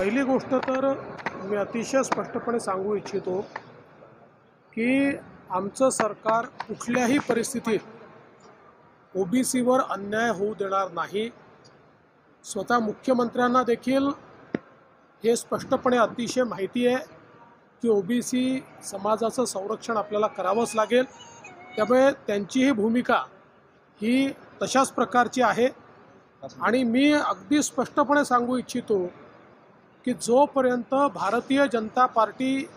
पहिली गोष्ट तर मी अतिशय स्पष्टपणे सांगू इच्छितो की आमचं सरकार कुठल्याही परिस्थितीत ओबीसीवर अन्याय होऊ देणार नाही। स्वतः मुख्यमंत्र्यांना देखील हे स्पष्टपणे अतिशय माहिती आहे की ओबीसी समाजाचं संरक्षण आपल्याला करावंच लागेल। त्यामुळे त्यांची ही भूमिका ही तशाच प्रकारची आहे आणि मी अगदी स्पष्टपणे सांगू इच्छितो की जोपर्यंत भारतीय जनता पार्टी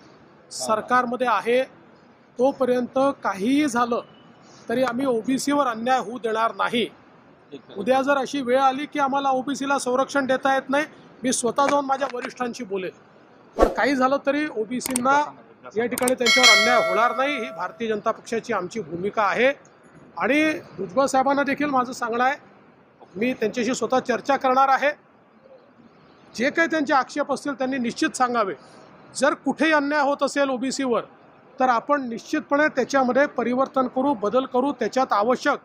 सरकारमध्ये आहे तोपर्यंत काहीही झालं तरी आम्ही ओबीसीवर अन्याय होऊ देणार नाही। उद्या जर अशी वेळ आली की आम्हाला ओबीसीला संरक्षण देता येत नाही, मी स्वतः जाऊन माझ्या वरिष्ठांशी बोलेल, पण काही झालं तरी ओबीसींना या ठिकाणी त्यांच्यावर अन्याय होणार नाही, ही भारतीय जनता पक्षाची आमची भूमिका आहे। आणि भुजबळ साहेबांना देखील माझं सांगणं आहे, मी त्यांच्याशी स्वतः चर्चा करणार आहे। जे काही त्यांचे आक्षेप असतील त्यांनी निश्चित सांगावे। जर कुठेही अन्याय होत असेल ओबीसीवर तर आपण निश्चितपणे त्याच्यामध्ये परिवर्तन करू, बदल करू, त्याच्यात आवश्यक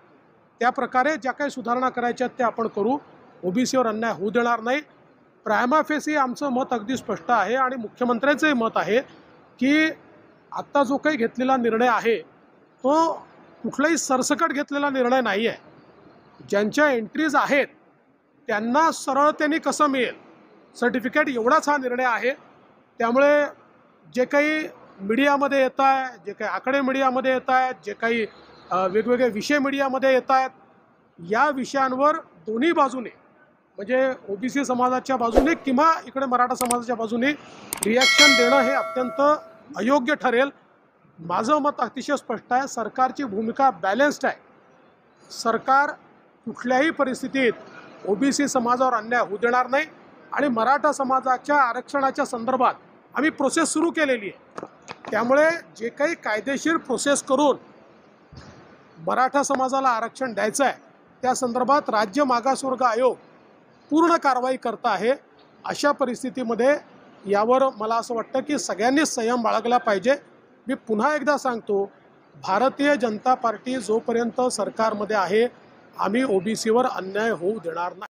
त्या प्रकारे ज्या काही सुधारणा करायच्या त्या आपण करू। ओबीसीवर अन्याय होऊ देणार नाही। प्रायमा फेसी आमचं मत अगदी स्पष्ट आहे आणि मुख्यमंत्र्यांचंही मत आहे की आत्ता जो काही घेतलेला निर्णय आहे तो कुठलाही सरसकट घेतलेला निर्णय नाही आहे। ज्यांच्या एंट्रीज आहेत त्यांना सरळतेने कसं मिळेल सर्टिफिकेट, एवढाच हा निर्णय आहे। त्यामुळे जे काही मीडियामध्ये येत आहे, जे काही आकडे मीडियामध्ये येत आहेत, जे काही वेगवेगळे विषय मीडियामध्ये येत आहेत, या विषयांवर दोन्ही बाजूने म्हणजे ओबीसी समाजाच्या बाजूने किंवा इकडे मराठा समाजाच्या बाजूने रिॲक्शन देणं हे अत्यंत अयोग्य ठरेल। माझं मत अतिशय स्पष्ट आहे, सरकारची भूमिका बॅलन्स्ड आहे। सरकार कुठल्याही परिस्थितीत ओबीसी समाजावर अन्याय होऊ देणार नाही आणि मराठा समाजाच्या आरक्षणाच्या संदर्भात आम्ही प्रोसेस सुरू केलेली आहे। त्यामुळे जे काही कायदेशीर प्रोसेस करून मराठा समाजाला आरक्षण द्यायचं आहे त्या संदर्भात राज्य मागासवर्ग आयोग पूर्ण कारवाई करत आहे। अशा परिस्थितीमध्ये यावर मला असं वाटतं की सगळ्यांनीच संयम बाळगला पाहिजे। मी पुन्हा एकदा सांगतो, भारतीय जनता पार्टी जोपर्यंत सरकारमध्ये आहे आम्ही ओबीसीवर अन्याय होऊ देणार नाही।